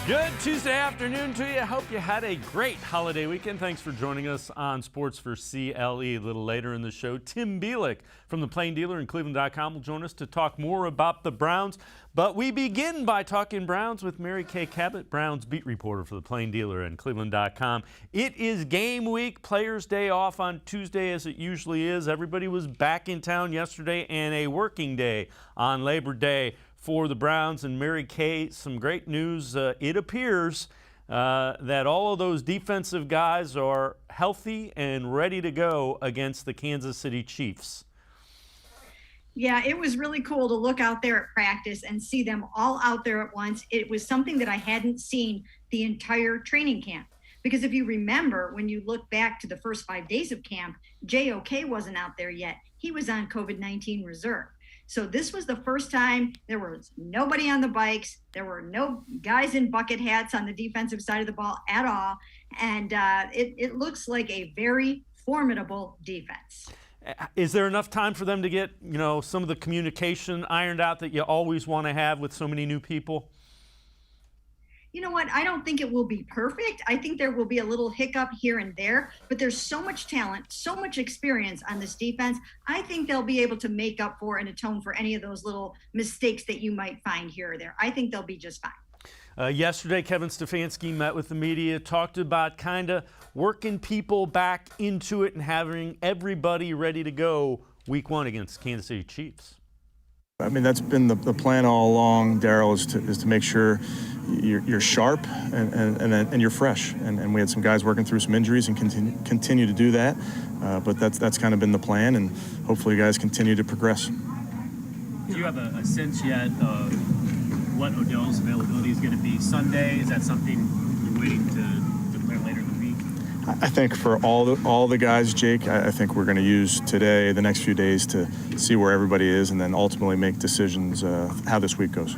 Good Tuesday afternoon to you. I hope you had a great holiday weekend. Thanks for joining us on Sports4CLE. A little later in the show, Tim Bielek from the Plain Dealer and cleveland.com will join us to talk more about the Browns. But we begin by talking Browns with Mary Kay Cabot, Browns beat reporter for the Plain Dealer and cleveland.com. It is game week, Players' Day off on Tuesday as it usually is. Everybody was back in town yesterday, and a working day on Labor Day for the Browns. And Mary Kay, some great news. It appears that all of those defensive guys are healthy and ready to go against the Kansas City Chiefs. Yeah, it was really cool to look out there at practice and see them all out there at once. It was something that I hadn't seen the entire training camp. Because if you remember, when you look back to the first 5 days of camp, JOK wasn't out there yet. He was on COVID-19 reserve. So this was the first time there was nobody on the bikes. There were no guys in bucket hats on the defensive side of the ball at all. And it looks like a very formidable defense. Is there enough time for them to get, some of the communication ironed out that you always want to have with so many new people? You know what? I don't think it will be perfect. I think there will be a little hiccup here and there, but there's so much talent, so much experience on this defense. I think they'll be able to make up for and atone for any of those little mistakes that you might find here or there. I think they'll be just fine. Yesterday, Kevin Stefanski met with the media, talked about kind of working people back into it and having everybody ready to go week one against Kansas City Chiefs. I mean, that's been the plan all along, Daryl, is to make sure you're sharp and you're fresh. And we had some guys working through some injuries and continue to do that. But that's kind of been the plan, and hopefully you guys continue to progress. Do you have a sense yet of what Odell's availability is going to be Sunday? Is that something you're waiting to declare later in the week? I think for all the guys, Jake, I think we're going to use today, the next few days, to see where everybody is and then ultimately make decisions how this week goes.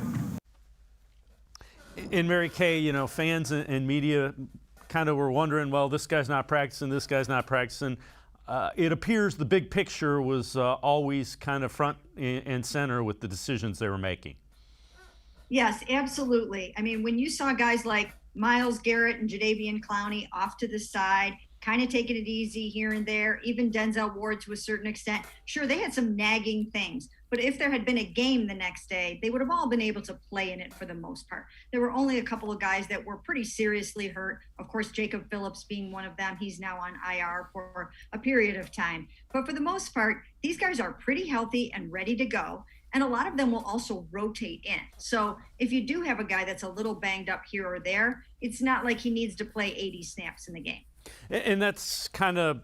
In Mary Kay, fans and media kind of were wondering, well, this guy's not practicing, this guy's not practicing. It appears the big picture was always kind of front and center with the decisions they were making. Yes, absolutely. I mean, when you saw guys like Myles Garrett and Jadeveon Clowney off to the side, kind of taking it easy here and there, even Denzel Ward to a certain extent. Sure, they had some nagging things, but if there had been a game the next day, they would have all been able to play in it for the most part. There were only a couple of guys that were pretty seriously hurt. Of course, Jacob Phillips being one of them. He's now on IR for a period of time. But for the most part, these guys are pretty healthy and ready to go. And a lot of them will also rotate in. So if you do have a guy that's a little banged up here or there, it's not like he needs to play 80 snaps in the game. And that's kind of,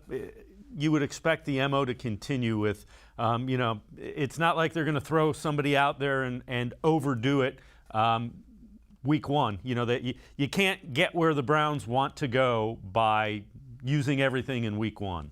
you would expect the MO to continue with, it's not like they're going to throw somebody out there and overdo it week one. That you can't get where the Browns want to go by using everything in week one.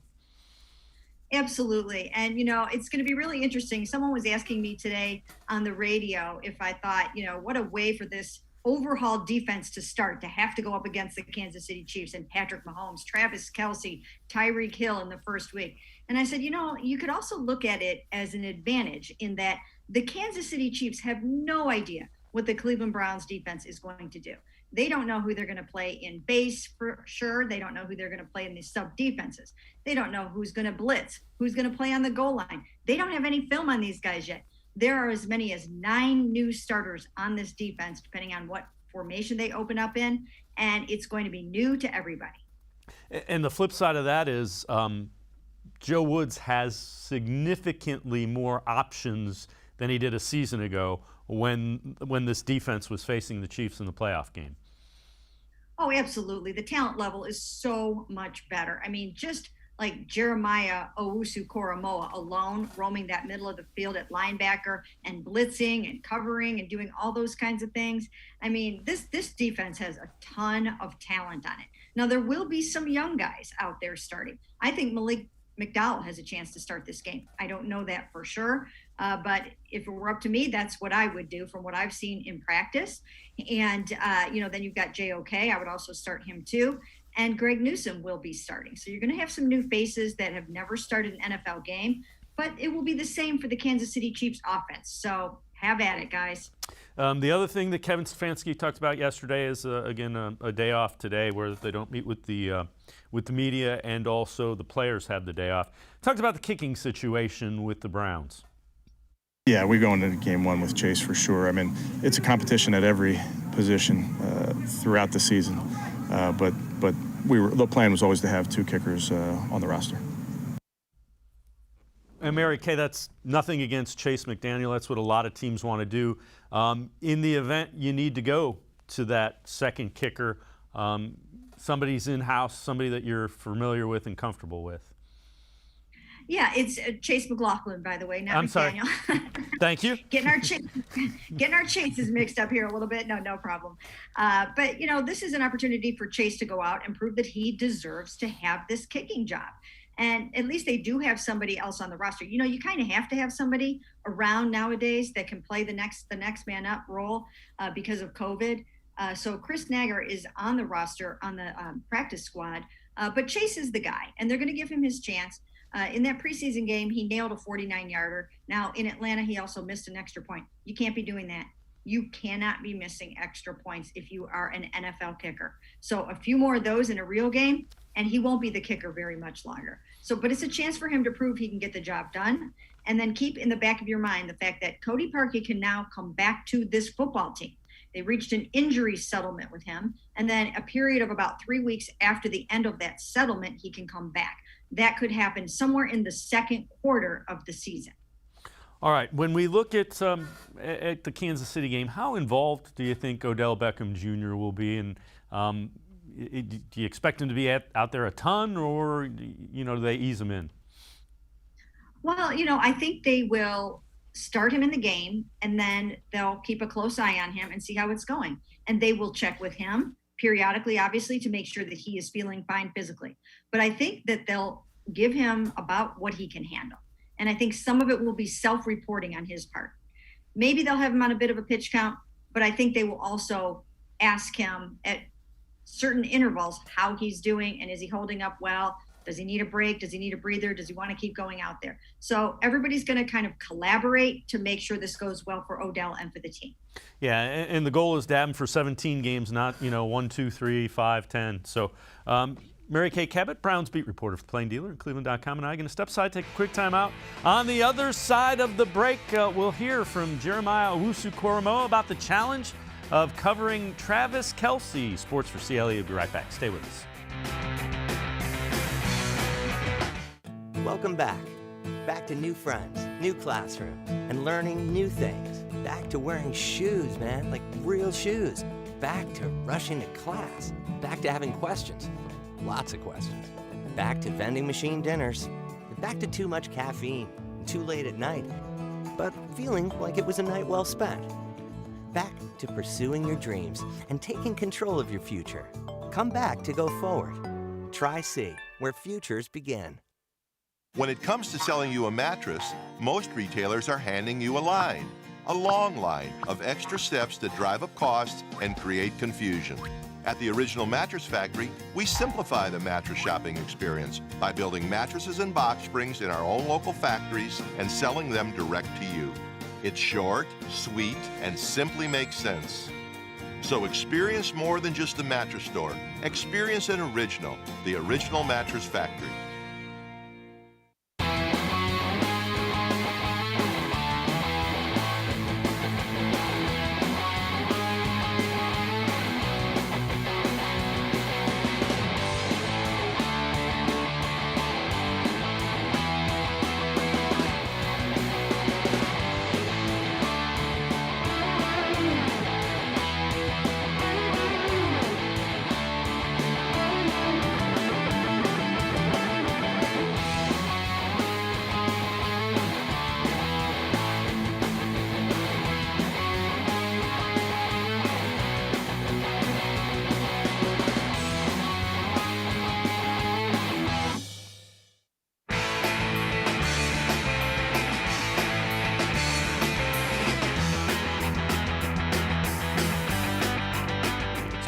Absolutely. And, it's going to be really interesting. Someone was asking me today on the radio if I thought, what a way for this overhauled defense to start, to have to go up against the Kansas City Chiefs and Patrick Mahomes, Travis Kelce, Tyreek Hill in the first week. And I said, you could also look at it as an advantage in that the Kansas City Chiefs have no idea what the Cleveland Browns defense is going to do. They don't know who they're going to play in base for sure. They don't know who they're going to play in these sub defenses. They don't know who's going to blitz, who's going to play on the goal line. They don't have any film on these guys yet. There are as many as 9 new starters on this defense, depending on what formation they open up in, and it's going to be new to everybody. And the flip side of that is Joe Woods has significantly more options than he did a season ago when this defense was facing the Chiefs in the playoff game. Oh, absolutely. The talent level is so much better. I mean, just like Jeremiah Owusu-Koramoah alone, roaming that middle of the field at linebacker and blitzing and covering and doing all those kinds of things. I mean, this defense has a ton of talent on it. Now, there will be some young guys out there starting. I think Malik McDowell has a chance to start this game. I don't know that for sure, but if it were up to me, that's what I would do from what I've seen in practice. And, then you've got JOK. I would also start him too. And Greg Newsome will be starting. So you're going to have some new faces that have never started an NFL game, but it will be the same for the Kansas City Chiefs offense. So Have at it, guys. The other thing that Kevin Stefanski talked about yesterday is, again, a day off today where they don't meet with the media, and also the players have the day off. Talked about the kicking situation with the Browns. Yeah, we go into game one with Chase for sure. I mean, it's a competition at every position throughout the season, but the plan was always to have 2 kickers on the roster. And Mary Kay, that's nothing against Chase McDaniel. That's what a lot of teams want to do. In the event you need to go to that second kicker, somebody's in-house, somebody that you're familiar with and comfortable with. Yeah, it's Chase McLaughlin, by the way, not McDaniel. Sorry. Thank you. Getting our Chases mixed up here a little bit. No problem. But, this is an opportunity for Chase to go out and prove that he deserves to have this kicking job. And at least they do have somebody else on the roster. You kind of have to have somebody around nowadays that can play the next man up role because of COVID. So Chris Nagar is on the roster, on the practice squad. But Chase is the guy, and they're going to give him his chance. In that preseason game, he nailed a 49-yarder. Now, in Atlanta, he also missed an extra point. You can't be doing that. You cannot be missing extra points if you are an NFL kicker. So a few more of those in a real game, and he won't be the kicker very much longer. But it's a chance for him to prove he can get the job done. And then keep in the back of your mind the fact that Cody Parkey can now come back to this football team. They reached an injury settlement with him, and then a period of about 3 weeks after the end of that settlement, he can come back. That could happen somewhere in the second quarter of the season. All right. When we look at the Kansas City game, how involved do you think Odell Beckham Jr. will be? And do you expect him to be out there a ton, or do they ease him in? Well, I think they will start him in the game, and then they'll keep a close eye on him and see how it's going. And they will check with him periodically, obviously, to make sure that he is feeling fine physically. But I think that they'll give him about what he can handle. And I think some of it will be self-reporting on his part. Maybe they'll have him on a bit of a pitch count, but I think they will also ask him at certain intervals how he's doing, and is he holding up well? Does he need a break? Does he need a breather? Does he want to keep going out there? So everybody's going to kind of collaborate to make sure this goes well for Odell and for the team. Yeah, and the goal is to have him for 17 games, not 1, 2, 3, 5, 10. So Mary Kay Cabot, Browns beat reporter for the Plain Dealer and cleveland.com, and I are going to step aside, take a quick time out. On the other side of the break, we'll hear from Jeremiah Owusu-Koramoah about the challenge of covering Travis Kelce. Sports4CLE will be right back. Stay with us. Welcome back. Back to new friends, new classroom, and learning new things. Back to wearing shoes, man, like real shoes. Back to rushing to class. Back to having questions. Lots of questions. Back to vending machine dinners. Back to too much caffeine, too late at night, but feeling like it was a night well spent. Back to pursuing your dreams and taking control of your future. Come back to go forward. Try C, where futures begin. When it comes to selling you a mattress, most retailers are handing you a long line of extra steps that drive up costs and create confusion. At the Original Mattress Factory, we simplify the mattress shopping experience by building mattresses and box springs in our own local factories and selling them direct to you. It's short, sweet, and simply makes sense. So experience more than just the mattress store. Experience an original, the Original Mattress Factory.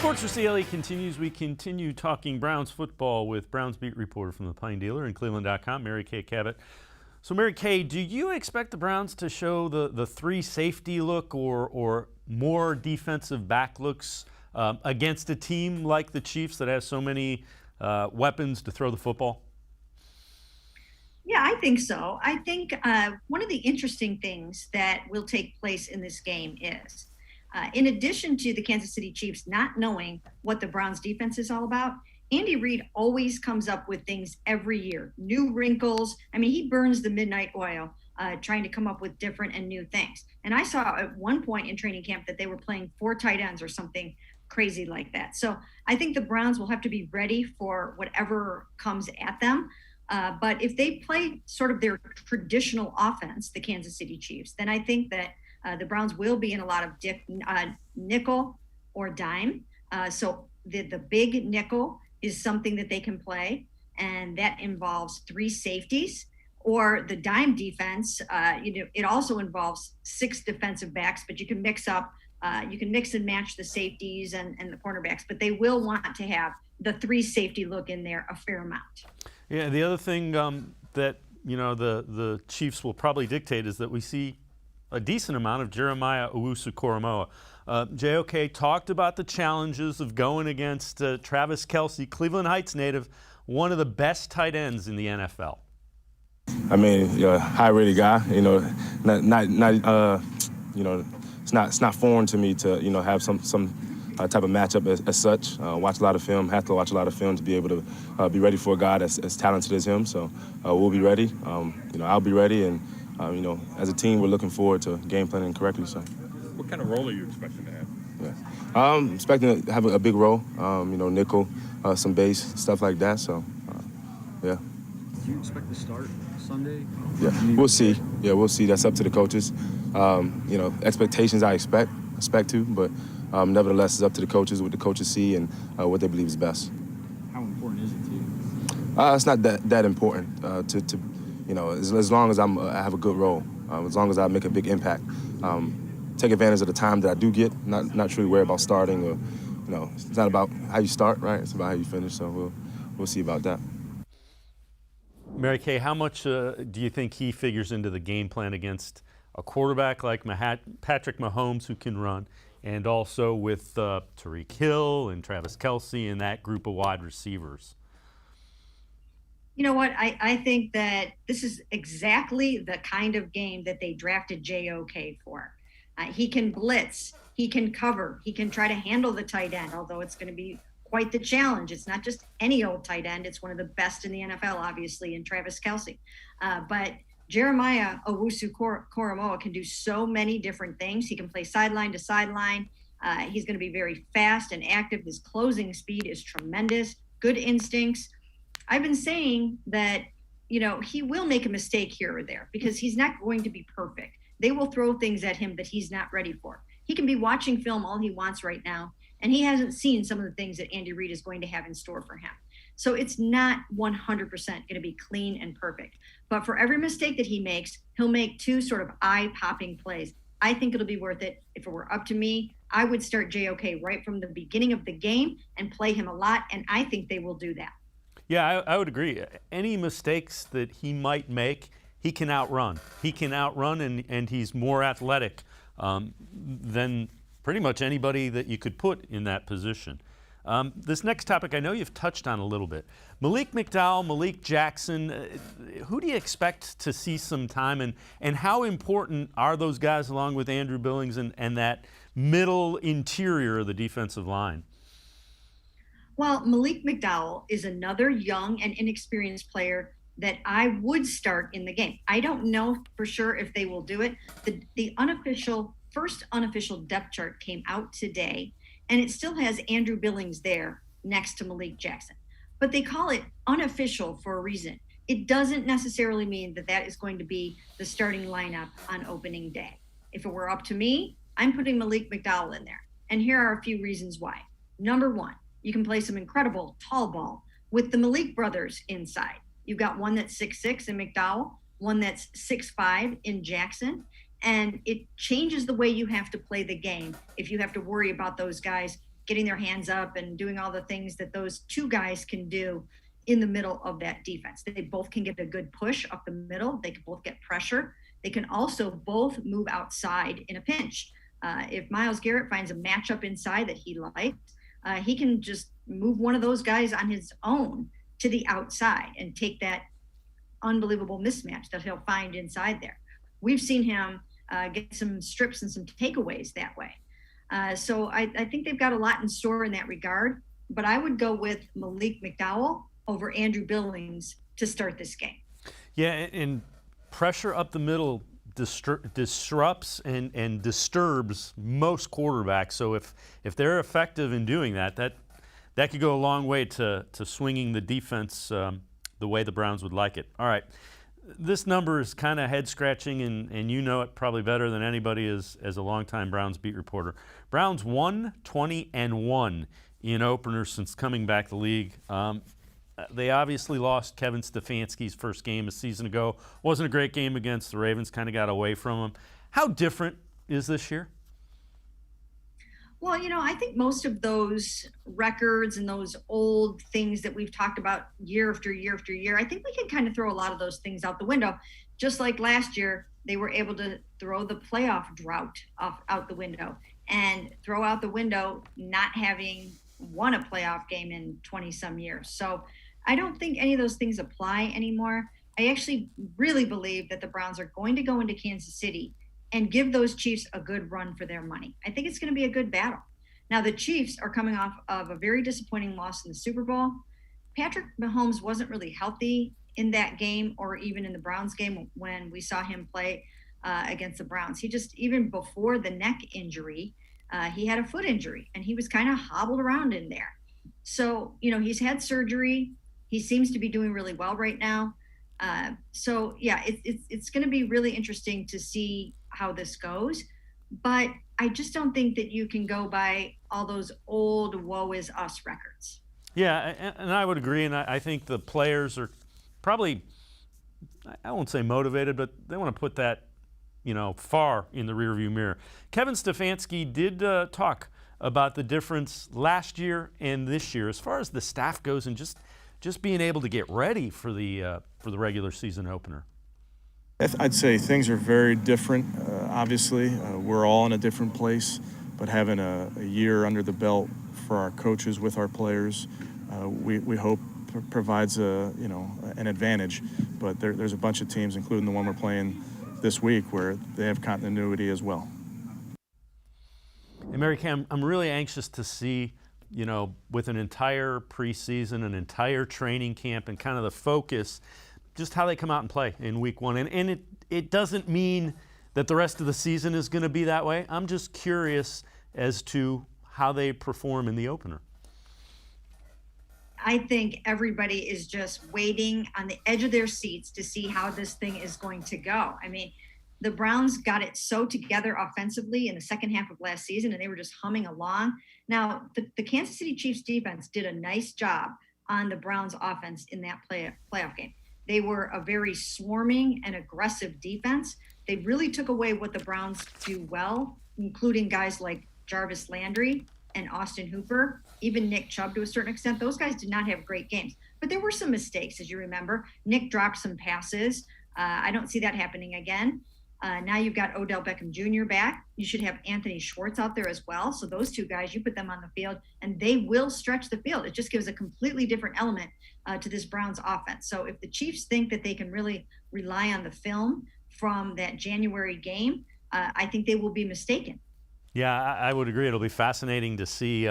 Sports4CLE continues. We continue talking Browns football with Browns beat reporter from the Plain Dealer and cleveland.com, Mary Kay Cabot. So, Mary Kay, do you expect the Browns to show the three safety look or more defensive back looks against a team like the Chiefs that has so many weapons to throw the football? Yeah, I think so. I think one of the interesting things that will take place in this game is, in addition to the Kansas City Chiefs not knowing what the Browns defense is all about, Andy Reid always comes up with things every year, new wrinkles. I mean, he burns the midnight oil trying to come up with different and new things. And I saw at one point in training camp that they were playing 4 tight ends or something crazy like that. So I think the Browns will have to be ready for whatever comes at them. But if they play sort of their traditional offense, the Kansas City Chiefs, then I think that the Browns will be in a lot of nickel or dime. So the big nickel is something that they can play, and that involves 3 safeties. Or the dime defense, it also involves 6 defensive backs, but you can mix and match the safeties and the cornerbacks. But they will want to have the 3 safety look in there a fair amount. Yeah, the other thing that the Chiefs will probably dictate is that we see a decent amount of Jeremiah Owusu-Koramoah. JOK talked about the challenges of going against Travis Kelce, Cleveland Heights native, one of the best tight ends in the NFL. I mean, you're a high-rated guy. It's not foreign to me to have some type of matchup as such. Watch a lot of film. Have to watch a lot of film to be able to be ready for a guy that's as talented as him. So we'll be ready. I'll be ready, and as a team, we're looking forward to game planning correctly. So. What kind of role are you expecting to have? Yeah. I'm expecting to have a big role. Nickel, some base, stuff like that. So, yeah. Do you expect to start Sunday? Yeah, we'll see. Yeah, we'll see. That's up to the coaches. Expectations I expect to, but nevertheless, it's up to the coaches, what the coaches see and what they believe is best. How important is it to you? It's not that important as long as I have a good role, as long as I make a big impact. Take advantage of the time that I do get, not truly worry about starting or, it's not about how you start, right? It's about how you finish, so we'll see about that. Mary Kay, how much do you think he figures into the game plan against a quarterback like Patrick Mahomes who can run, and also with Tyreek Hill and Travis Kelce and that group of wide receivers? You know what? I think that this is exactly the kind of game that they drafted JOK for. He can blitz, he can cover, he can try to handle the tight end, although it's going to be quite the challenge. It's not just any old tight end. It's one of the best in the NFL, obviously, in Travis Kelce. But Jeremiah Owusu-Koramoah can do so many different things. He can play sideline to sideline. He's going to be very fast and active. His closing speed is tremendous, good instincts. I've been saying that, he will make a mistake here or there because he's not going to be perfect. They will throw things at him that he's not ready for. He can be watching film all he wants right now, and he hasn't seen some of the things that Andy Reid is going to have in store for him. So it's not 100% going to be clean and perfect. But for every mistake that he makes, he'll make 2 sort of eye-popping plays. I think it'll be worth it. If it were up to me, I would start JOK right from the beginning of the game and play him a lot, and I think they will do that. Yeah, I would agree. Any mistakes that he might make, he can outrun. He can outrun, and he's more athletic than pretty much anybody that you could put in that position. This next topic I know you've touched on a little bit. Malik McDowell, Malik Jackson, who do you expect to see some time, and how important are those guys along with Andrew Billings and that middle interior of the defensive line? Well, Malik McDowell is another young and inexperienced player that I would start in the game. I don't know for sure if they will do it. The first unofficial depth chart came out today, and it still has Andrew Billings there next to Malik Jackson. But they call it unofficial for a reason. It doesn't necessarily mean that that is going to be the starting lineup on opening day. If it were up to me, I'm putting Malik McDowell in there. And here are a few reasons why. Number one, you can play some incredible tall ball with the Malik brothers inside. You've got one that's 6'6" in McDowell, one that's 6'5" in Jackson, and it changes the way you have to play the game if you have to worry about those guys getting their hands up and doing all the things that those 2 guys can do in the middle of that defense. They both can get a good push up the middle. They can both get pressure. They can also both move outside in a pinch. If Myles Garrett finds a matchup inside that he likes, he can just move one of those guys on his own to the outside and take that unbelievable mismatch that he'll find inside there. We've seen him get some strips and some takeaways that way. So I think they've got a lot in store in that regard, but I would go with Malik McDowell over Andrew Billings to start this game. Yeah, and pressure up the middle disrupts and disturbs most quarterbacks. So if they're effective in doing that could go a long way to swinging the defense the way the Browns would like it. All right, this number is kind of head-scratching, and you know it probably better than anybody as a longtime Browns beat reporter. Browns 1-20-1 in openers since coming back to the league. They obviously lost Kevin Stefanski's first game a season ago. Wasn't a great game against the Ravens, kind of got away from them. How different is this year? Well, I think most of those records and those old things that we've talked about year after year after year, I think we can kind of throw a lot of those things out the window. Just like last year, they were able to throw the playoff drought out the window and throw out the window not having won a playoff game in 20-some years. So I don't think any of those things apply anymore. I actually really believe that the Browns are going to go into Kansas City and give those Chiefs a good run for their money. I think it's going to be a good battle. Now, the Chiefs are coming off of a very disappointing loss in the Super Bowl. Patrick Mahomes wasn't really healthy in that game or even in the Browns game when we saw him play against the Browns. He just, even before the neck injury, he had a foot injury and he was kind of hobbled around in there. So, he's had surgery. He seems to be doing really well right now. So yeah, it's going to be really interesting to see how this goes. But I just don't think that you can go by all those old woe is us records. Yeah, and I would agree. And I think the players are probably, I won't say motivated, but they want to put that, far in the rearview mirror. Kevin Stefanski did talk about the difference last year and this year as far as the staff goes and just being able to get ready for the regular season opener. I'd say things are very different. Obviously, we're all in a different place, but having a year under the belt for our coaches with our players, we hope provides an advantage. But there's a bunch of teams, including the one we're playing this week, where they have continuity as well. And Mary Cam, I'm really anxious to see, with an entire preseason, an entire training camp, and kind of the focus, just how they come out and play in week one. And it doesn't mean that the rest of the season is going to be that way. I'm just curious as to how they perform in the opener. I think everybody is just waiting on the edge of their seats to see how this thing is going to go. I mean, the Browns got it so together offensively in the second half of last season, and they were just humming along. Now, the Kansas City Chiefs defense did a nice job on the Browns offense in that playoff game. They were a very swarming and aggressive defense. They really took away what the Browns do well, including guys like Jarvis Landry and Austin Hooper, even Nick Chubb to a certain extent. Those guys did not have great games, but there were some mistakes, as you remember. Nick dropped some passes. I don't see that happening again. Now you've got Odell Beckham Jr. back. You should have Anthony Schwartz out there as well. So those two guys, you put them on the field, and they will stretch the field. It just gives a completely different element to this Browns offense. So if the Chiefs think that they can really rely on the film from that January game, I think they will be mistaken. Yeah, I would agree. It'll be fascinating to see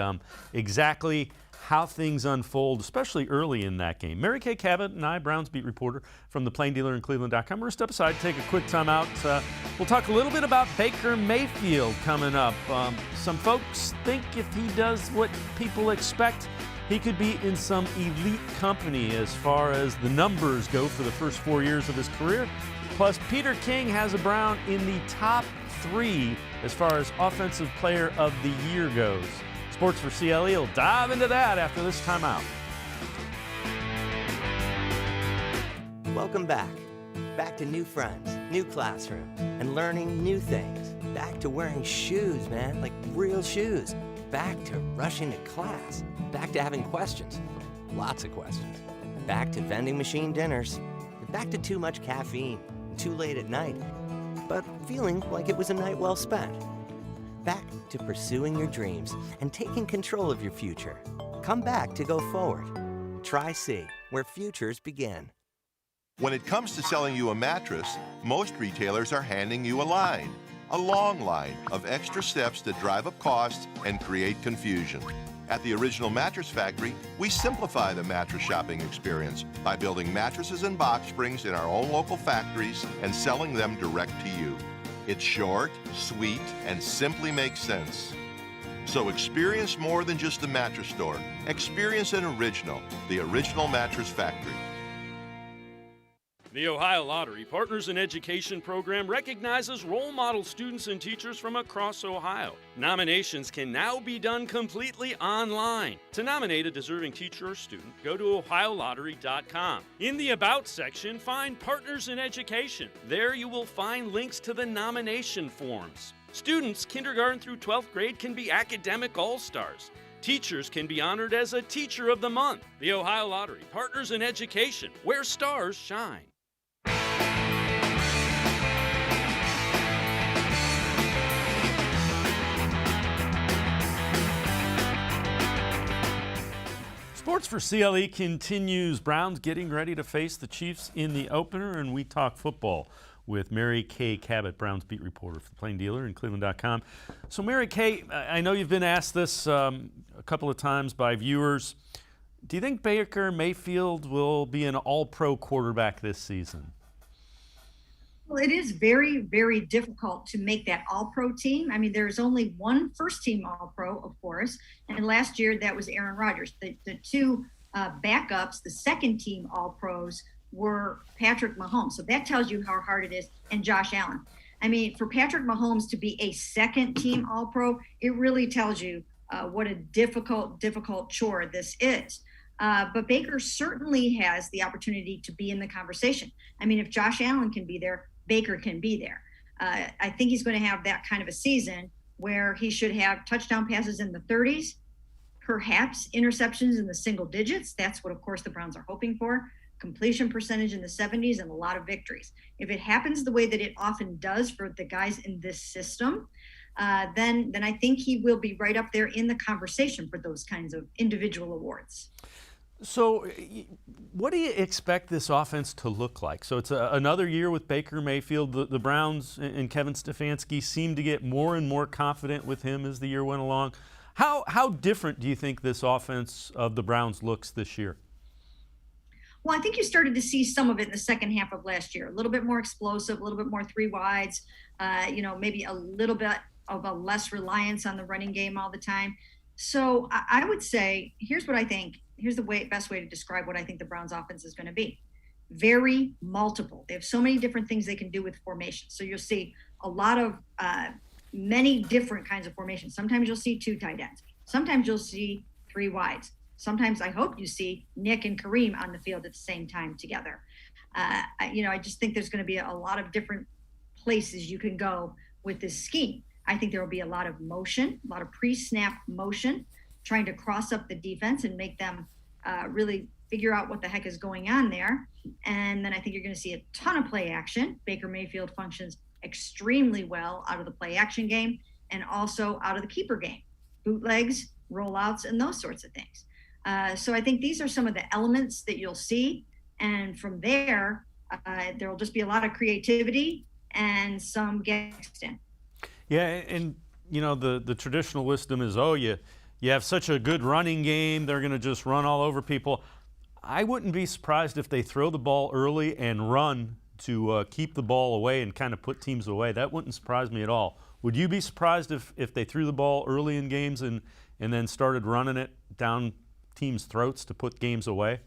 exactly how things unfold, especially early in that game. Mary Kay Cabot and I, Browns beat reporter from the Plain Dealer in cleveland.com. We're going to step aside, take a quick time out. We'll talk a little bit about Baker Mayfield coming up. Some folks think if he does what people expect, he could be in some elite company as far as the numbers go for the first 4 years of his career. Plus, Peter King has a Brown in the top 3 as far as Offensive Player of the Year goes. Sports4CLE will dive into that after this timeout. Welcome back. Back to new friends, new classroom, and learning new things. Back to wearing shoes, man, like real shoes. Back to rushing to class. Back to having questions. Lots of questions. Back to vending machine dinners. Back to too much caffeine, too late at night, but feeling like it was a night well spent. Back to pursuing your dreams and taking control of your future. Come back to go forward. Try C, where futures begin. When it comes to selling you a mattress, most retailers are handing you a line. A long line of extra steps that drive up costs and create confusion. At the Original Mattress Factory, we simplify the mattress shopping experience by building mattresses and box springs in our own local factories and selling them direct to you. It's short, sweet, and simply makes sense. So experience more than just a mattress store. Experience an original, the Original Mattress Factory. The Ohio Lottery Partners in Education program recognizes role model students and teachers from across Ohio. Nominations can now be done completely online. To nominate a deserving teacher or student, go to ohiolottery.com. In the About section, find Partners in Education. There you will find links to the nomination forms. Students, kindergarten through 12th grade, can be academic all-stars. Teachers can be honored as a Teacher of the Month. The Ohio Lottery Partners in Education, where stars shine. Sports4CLE continues. Browns getting ready to face the Chiefs in the opener, and we talk football with Mary Kay Cabot, Browns beat reporter for the Plain Dealer and cleveland.com. So Mary Kay, I know you've been asked this a couple of times by viewers. Do you think Baker Mayfield will be an all-pro quarterback this season? Well, it is very, very difficult to make that all-pro team. I mean, there's only one first-team all-pro, of course, and last year that was Aaron Rodgers. The two backups, the second-team all-pros, were Patrick Mahomes. So that tells you how hard it is, and Josh Allen. I mean, for Patrick Mahomes to be a second-team all-pro, it really tells you what a difficult chore this is. But Baker certainly has the opportunity to be in the conversation. I mean, if Josh Allen can be there, Baker can be there. I think he's going to have that kind of a season where he should have touchdown passes in the 30s, perhaps interceptions in the single digits. That's what, of course, the Browns are hoping for. Completion percentage in the 70s and a lot of victories. If it happens the way that it often does for the guys in this system, then I think he will be right up there in the conversation for those kinds of individual awards. So what do you expect this offense to look like? So it's another year with Baker Mayfield. The Browns and Kevin Stefanski seem to get more and more confident with him as the year went along. How different do you think this offense of the Browns looks this year? Well, I think you started to see some of it in the second half of last year. A little bit more explosive, a little bit more three wides, maybe a little bit of a less reliance on the running game all the time. So I would say, here's what I think. Here's the best way to describe what I think the Browns offense is going to be. Very multiple. They have so many different things they can do with formations. So you'll see a lot of many different kinds of formations. Sometimes you'll see two tight ends. Sometimes you'll see three wides. Sometimes I hope you see Nick and Kareem on the field at the same time together. I just think there's going to be a lot of different places you can go with this scheme. I think there will be a lot of motion, a lot of pre-snap motion, trying to cross up the defense and make them really figure out what the heck is going on there. And then I think you're going to see a ton of play action. Baker Mayfield functions extremely well out of the play action game and also out of the keeper game, bootlegs, rollouts, and those sorts of things. So I think these are some of the elements that you'll see. And from there, there will just be a lot of creativity and some mixed in. Yeah, and the traditional wisdom is, you have such a good running game, they're going to just run all over people. I wouldn't be surprised if they throw the ball early and run to keep the ball away and kind of put teams away. That wouldn't surprise me at all. Would you be surprised if they threw the ball early in games and then started running it down teams' throats to put games away?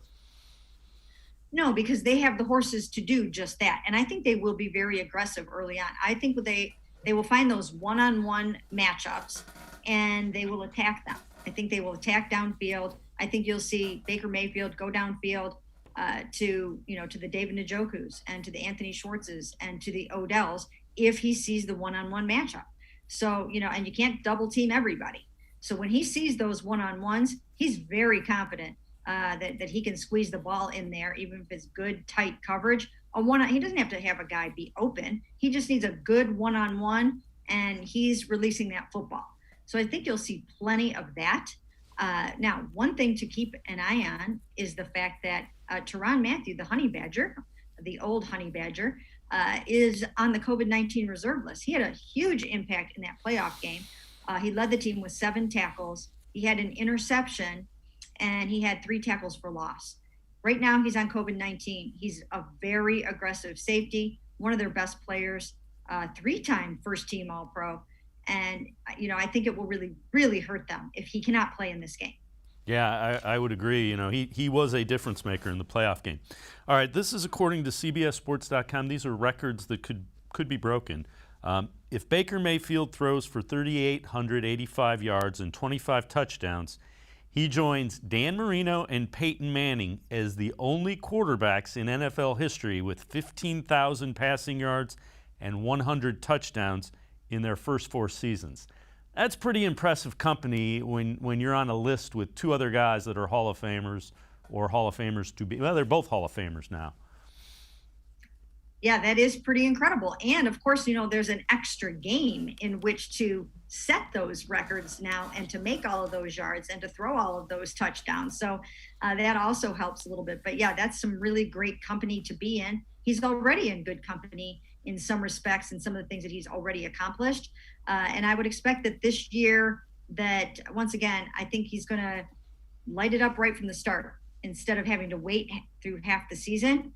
No, because they have the horses to do just that. And I think they will be very aggressive early on. I think they will find those one-on-one matchups and they will attack them. I think they will attack downfield. I think you'll see Baker Mayfield go downfield to the David Njoku's and to the Anthony Schwartz's and to the Odells if he sees the one-on-one matchup. So, and you can't double team everybody. So when he sees those one-on-ones, he's very confident that he can squeeze the ball in there, even if it's good, tight coverage. He doesn't have to have a guy be open. He just needs a good one-on-one, and he's releasing that football. So I think you'll see plenty of that. Now, one thing to keep an eye on is the fact that Tyrann Mathieu, the Honey Badger, the old Honey Badger, is on the COVID-19 reserve list. He had a huge impact in that playoff game. He led the team with 7 tackles. He had an interception, and he had 3 tackles for loss. Right now, he's on COVID-19. He's a very aggressive safety, one of their best players, 3-time first-team All-Pro. And, I think it will really, really hurt them if he cannot play in this game. Yeah, I would agree. He was a difference maker in the playoff game. All right, this is according to CBSSports.com. These are records that could be broken. If Baker Mayfield throws for 3,885 yards and 25 touchdowns, he joins Dan Marino and Peyton Manning as the only quarterbacks in NFL history with 15,000 passing yards and 100 touchdowns in their first 4 seasons. That's pretty impressive company when you're on a list with 2 other guys that are Hall of Famers or Hall of Famers to be. Well, they're both Hall of Famers now. Yeah, that is pretty incredible. And of course, there's an extra game in which to set those records now and to make all of those yards and to throw all of those touchdowns. So that also helps a little bit. But yeah, that's some really great company to be in. He's already in good company in some respects and some of the things that he's already accomplished. And I would expect that this year that, once again, I think he's going to light it up right from the start instead of having to wait through half the season.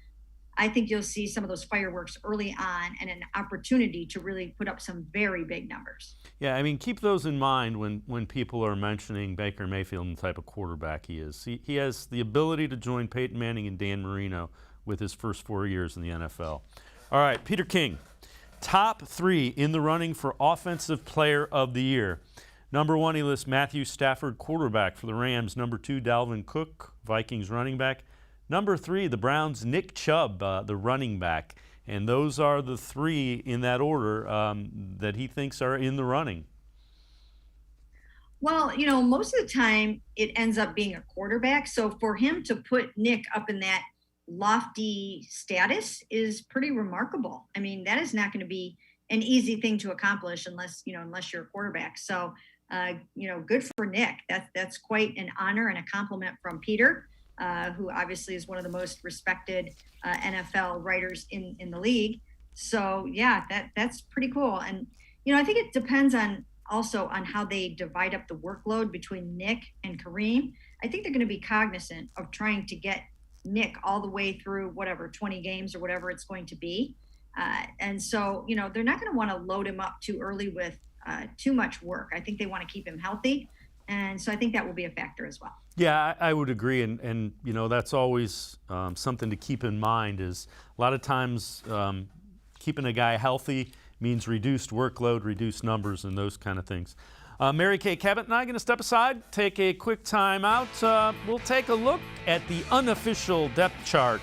I think you'll see some of those fireworks early on and an opportunity to really put up some very big numbers. Yeah, keep those in mind when people are mentioning Baker Mayfield and the type of quarterback he is. He has the ability to join Peyton Manning and Dan Marino with his first 4 years in the NFL. All right, Peter King, top 3 in the running for Offensive Player of the Year. Number 1, he lists Matthew Stafford, quarterback for the Rams. Number 2, Dalvin Cook, Vikings running back. Number 3, the Browns' Nick Chubb, the running back. And those are the 3 in that order that he thinks are in the running. Well, most of the time it ends up being a quarterback. So for him to put Nick up in that lofty status is pretty remarkable. That is not going to be an easy thing to accomplish unless you're a quarterback. So, good for Nick. That's quite an honor and a compliment from Peter, who obviously is one of the most respected NFL writers in the league. So yeah, that's pretty cool. And, I think it depends on how they divide up the workload between Nick and Kareem. I think they're going to be cognizant of trying to get Nick all the way through 20 games or whatever it's going to be. And so, they're not going to want to load him up too early with too much work. I think they want to keep him healthy. And so I think that will be a factor as well. Yeah, I would agree. And that's always something to keep in mind is a lot of times keeping a guy healthy means reduced workload, reduced numbers, and those kind of things. Mary Kay Cabot and I are going to step aside, take a quick time out. We'll take a look at the unofficial depth chart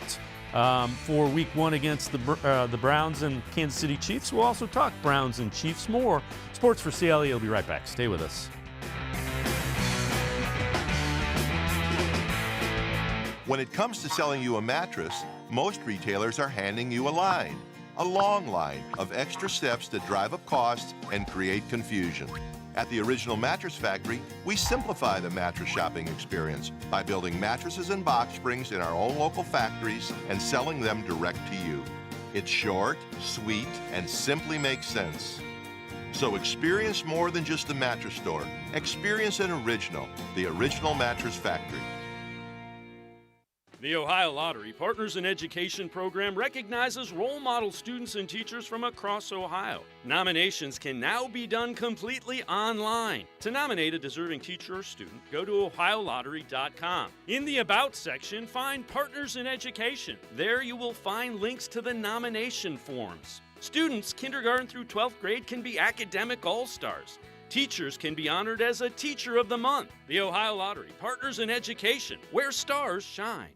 for Week 1 against the Browns and Kansas City Chiefs. We'll also talk Browns and Chiefs more. Sports for CLE will be right back. Stay with us. When it comes to selling you a mattress, most retailers are handing you a line. A long line of extra steps that drive up costs and create confusion. At the Original Mattress Factory, we simplify the mattress shopping experience by building mattresses and box springs in our own local factories and selling them direct to you. It's short, sweet, and simply makes sense. So experience more than just the mattress store. Experience an original, the Original Mattress Factory. The Ohio Lottery Partners in Education program recognizes role model students and teachers from across Ohio. Nominations can now be done completely online. To nominate a deserving teacher or student, go to ohiolottery.com. In the About section, find Partners in Education. There you will find links to the nomination forms. Students, kindergarten through 12th grade, can be academic all-stars. Teachers can be honored as a Teacher of the Month. The Ohio Lottery Partners in Education, where stars shine.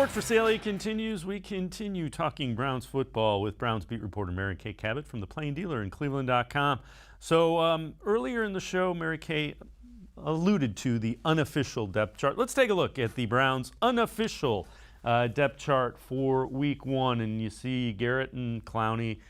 Sports for CLE continues. We continue talking Browns football with Browns beat reporter Mary Kay Cabot from the Plain Dealer and cleveland.com. So earlier in the show, Mary Kay alluded to the unofficial depth chart. Let's take a look at the Browns' unofficial depth chart for Week 1. And you see Garrett and Clowney,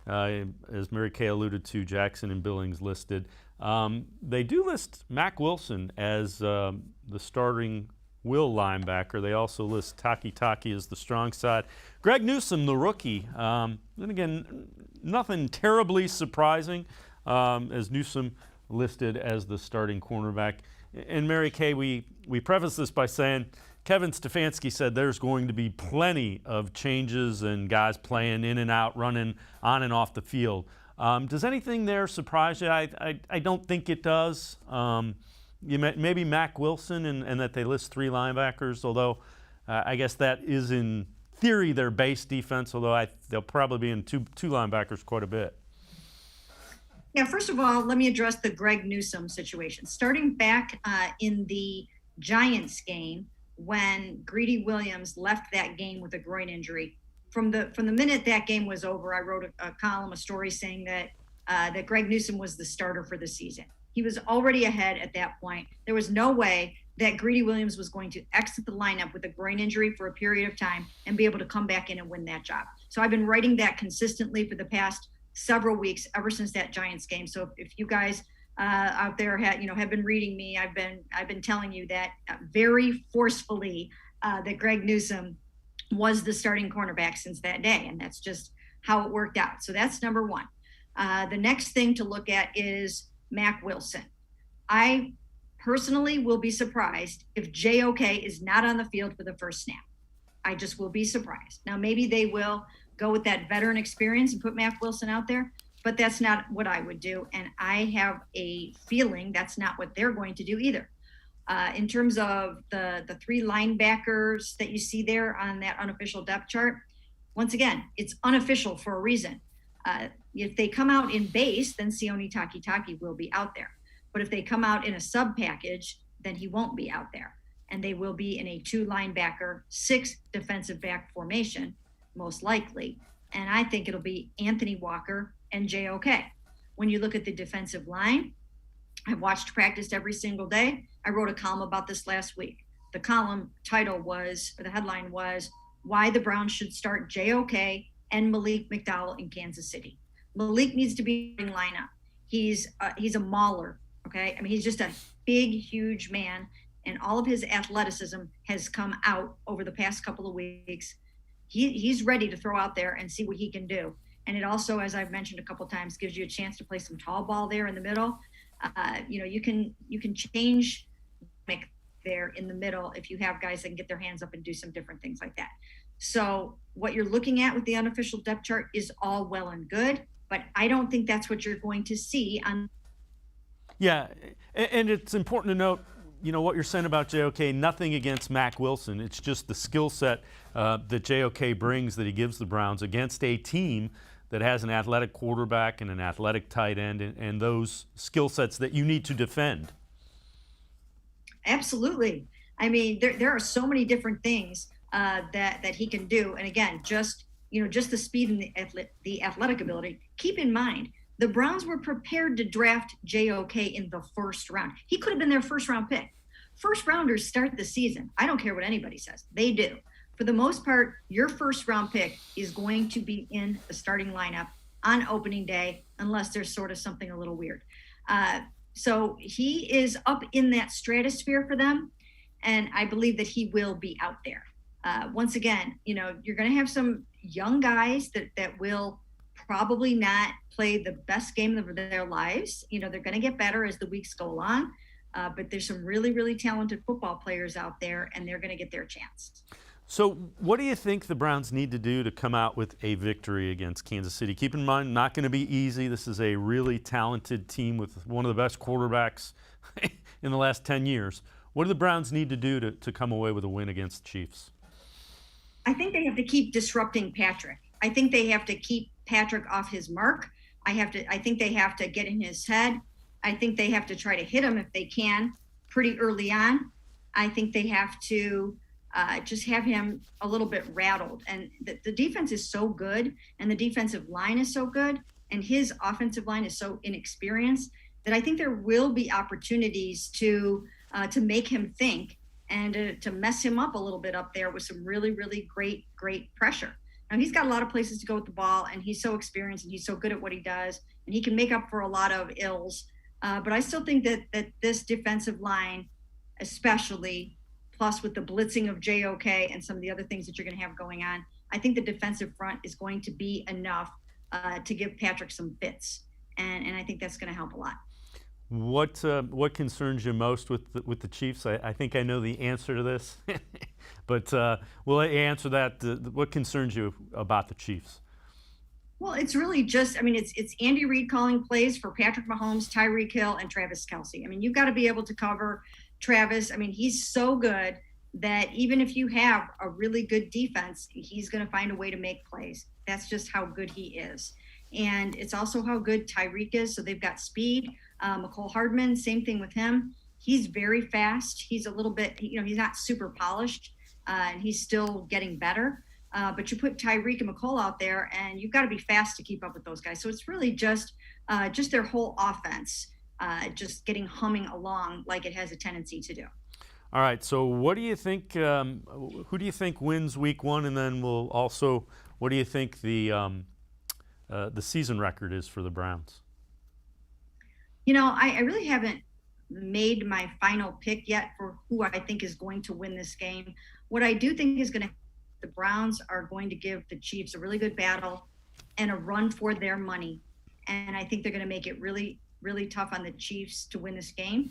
as Mary Kay alluded to, Jackson and Billings listed. They do list Mack Wilson as the starting will linebacker. They also list Taki as the strong side. Greg Newsome, the rookie. And again, nothing terribly surprising as Newsome listed as the starting cornerback. And Mary Kay, we preface this by saying Kevin Stefanski said there's going to be plenty of changes and guys playing in and out, running on and off the field. Does anything there surprise you? I don't think it does. Maybe Mack Wilson and that they list 3 linebackers, although I guess that is in theory their base defense, although they'll probably be in two linebackers quite a bit. Yeah, first of all, let me address the Greg Newsome situation. Starting back in the Giants game, when Greedy Williams left that game with a groin injury, from the minute that game was over, I wrote a story saying that Greg Newsome was the starter for the season. He was already ahead at that point. There was no way that Greedy Williams was going to exit the lineup with a groin injury for a period of time and be able to come back in and win that job. So I've been writing that consistently for the past several weeks, ever since that Giants game. So if you guys out there have been reading me, I've been telling you that very forcefully that Greg Newsome was the starting cornerback since that day, and that's just how it worked out. So that's number one. The next thing to look at is Mack Wilson. I personally will be surprised if JOK is not on the field for the first snap. I just will be surprised. Now, maybe they will go with that veteran experience and put Mack Wilson out there, but that's not what I would do. And I have a feeling that's not what they're going to do either. In terms of the 3 linebackers that you see there on that unofficial depth chart, once again, it's unofficial for a reason. If they come out in base, then Sione Taki will be out there. But if they come out in a sub package, then he won't be out there. And they will be in a 2 linebacker, 6 defensive back formation, most likely. And I think it'll be Anthony Walker and JOK. When you look at the defensive line, I've watched practice every single day. I wrote a column about this last week. The column the headline was, Why the Browns Should Start JOK and Malik McDowell in Kansas City. Malik needs to be in lineup. He's a mauler, okay? I mean, he's just a big, huge man, and all of his athleticism has come out over the past couple of weeks. He's ready to throw out there and see what he can do. And it also, as I've mentioned a couple times, gives you a chance to play some tall ball there in the middle. You can change there in the middle if you have guys that can get their hands up and do some different things like that. So what you're looking at with the unofficial depth chart is all well and good, but I don't think that's what you're going to see on. Yeah, and it's important to note, what you're saying about JOK, nothing against Mack Wilson. It's just the skill set that JOK brings that he gives the Browns against a team that has an athletic quarterback and an athletic tight end and those skill sets that you need to defend. Absolutely. I mean, there are so many different things that he can do. And again, just the speed and the athletic ability. Keep in mind, the Browns were prepared to draft JOK in the first round. He could have been their first round pick. First rounders start the season. I don't care what anybody says. They do. For the most part, your first round pick is going to be in the starting lineup on opening day, unless there's sort of something a little weird. So he is up in that stratosphere for them. And I believe that he will be out there. Once again, you're going to have some young guys that will probably not play the best game of their lives. They're going to get better as the weeks go along. But there's some really, really talented football players out there, and they're going to get their chance. So what do you think the Browns need to do to come out with a victory against Kansas City? Keep in mind, not going to be easy. This is a really talented team with one of the best quarterbacks in the last 10 years. What do the Browns need to do to come away with a win against the Chiefs? I think they have to keep disrupting Patrick. I think they have to keep Patrick off his mark. I think they have to get in his head. I think they have to try to hit him if they can pretty early on. I think they have to just have him a little bit rattled. And the defense is so good, and the defensive line is so good, and his offensive line is so inexperienced that I think there will be opportunities to make him think and to mess him up a little bit up there with some really, really great pressure. Now, he's got a lot of places to go with the ball, and he's so experienced, and he's so good at what he does, and he can make up for a lot of ills. But I still think that this defensive line, especially, plus with the blitzing of JOK and some of the other things that you're going to have going on, I think the defensive front is going to be enough to give Patrick some fits, and I think that's going to help a lot. What concerns you most with the Chiefs? I think I know the answer to this, but we'll let you answer that. What concerns you about the Chiefs? Well, it's really just, I mean, it's Andy Reid calling plays for Patrick Mahomes, Tyreek Hill, and Travis Kelce. I mean, you've got to be able to cover Travis. I mean, he's so good that even if you have a really good defense, he's going to find a way to make plays. That's just how good he is. And it's also how good Tyreek is. So they've got speed. McCole Hardman, same thing with him. He's very fast. He's a little bit, he's not super polished, and he's still getting better. But you put Tyreek and McCole out there, and you've got to be fast to keep up with those guys. So it's really just their whole offense just getting humming along like it has a tendency to do. All right. So what do you think? Who do you think wins Week 1? And then what do you think the season record is for the Browns? I really haven't made my final pick yet for who I think is going to win this game. What I do think is going to the Browns are going to give the Chiefs a really good battle and a run for their money. And I think they're going to make it really, really tough on the Chiefs to win this game.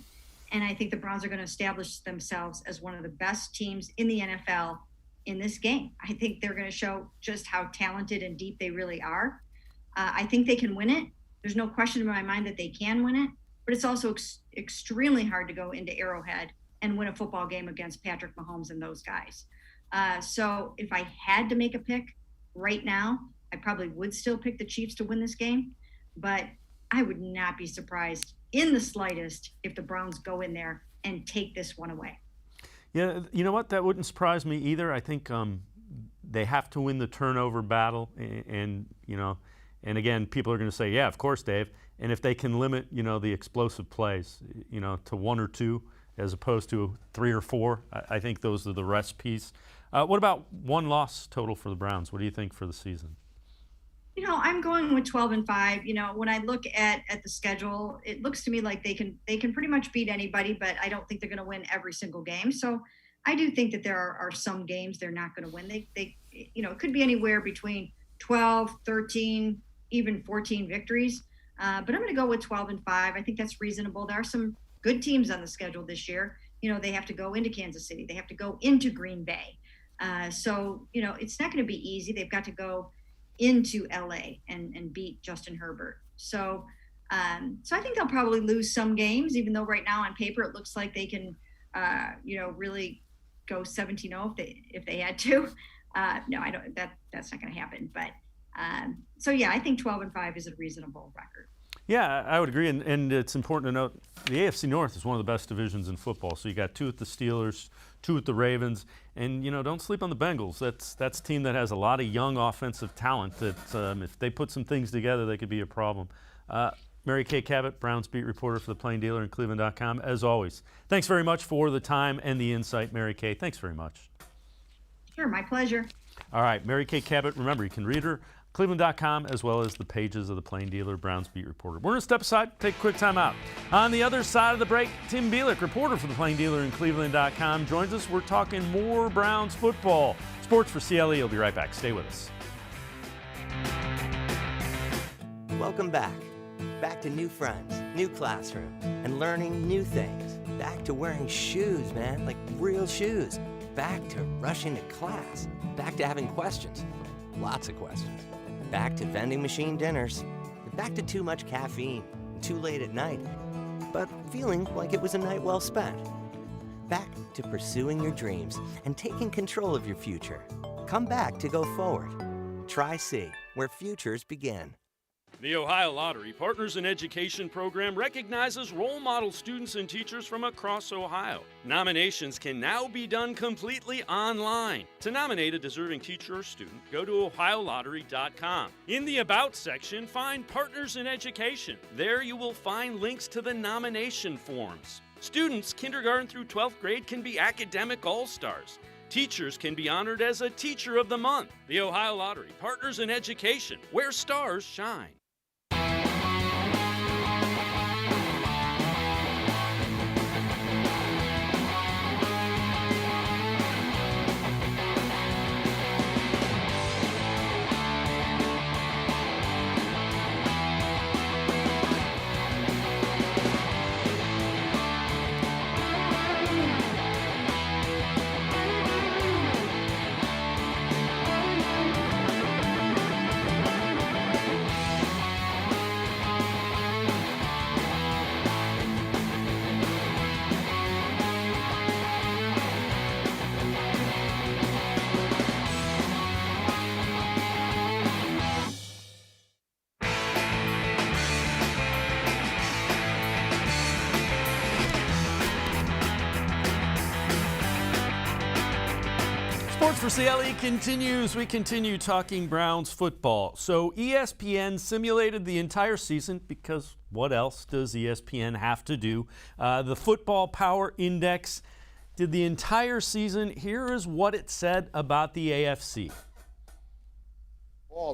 And I think the Browns are going to establish themselves as one of the best teams in the NFL in this game. I think they're going to show just how talented and deep they really are. I think they can win it. There's no question in my mind that they can win it, but it's also extremely hard to go into Arrowhead and win a football game against Patrick Mahomes and those guys. So if I had to make a pick right now, I probably would still pick the Chiefs to win this game, but I would not be surprised in the slightest if the Browns go in there and take this one away. Yeah, you know what? That wouldn't surprise me either. I think they have to win the turnover battle, and again, people are going to say, yeah, of course, Dave. And if they can limit, the explosive plays, to 1 or 2 as opposed to 3 or 4, I think those are the recipes. What about one loss total for the Browns? What do you think for the season? I'm going with 12-5. When I look at the schedule, it looks to me like they can pretty much beat anybody, but I don't think they're going to win every single game. So I do think that there are some games they're not going to win. They it could be anywhere between 12, 13, even 14 victories. But I'm going to go with 12-5. I think that's reasonable. There are some good teams on the schedule this year. They have to go into Kansas City. They have to go into Green Bay. So it's not going to be easy. They've got to go into LA and beat Justin Herbert. So I think they'll probably lose some games, even though right now on paper it looks like they can, really go 17-0 if they had to. No, I don't. That's not going to happen. But I think 12-5 is a reasonable record. Yeah, I would agree, and it's important to note the AFC North is one of the best divisions in football. So you got 2 with the Steelers, 2 with the Ravens, and don't sleep on the Bengals. That's a team that has a lot of young offensive talent that if they put some things together, they could be a problem. Mary Kay Cabot, Browns beat reporter for the Plain Dealer and cleveland.com, as always. Thanks very much for the time and the insight, Mary Kay. Thanks very much. Sure, my pleasure. All right, Mary Kay Cabot, remember, you can read her cleveland.com, as well as the pages of the Plain Dealer Browns beat reporter. We're going to step aside, take a quick time out. On the other side of the break, Tim Bielik, reporter for the Plain Dealer and cleveland.com, joins us. We're talking more Browns football. Sports4CLE will be right back. Stay with us. Welcome back. Back to new friends, new classroom, and learning new things. Back to wearing shoes, man, like real shoes. Back to rushing to class. Back to having questions. Lots of questions. Back to vending machine dinners. Back to too much caffeine, too late at night, but feeling like it was a night well spent. Back to pursuing your dreams and taking control of your future. Come back to go forward. Try C, where futures begin. The Ohio Lottery Partners in Education program recognizes role model students and teachers from across Ohio. Nominations can now be done completely online. To nominate a deserving teacher or student, go to ohiolottery.com. In the About section, find Partners in Education. There you will find links to the nomination forms. Students kindergarten through 12th grade can be academic all-stars. Teachers can be honored as a Teacher of the Month. The Ohio Lottery Partners in Education, where stars shine. Sports4CLE continues. We continue talking Browns football. So ESPN simulated the entire season because what else does ESPN have to do? The Football Power Index did the entire season. Here is what it said about the AFC.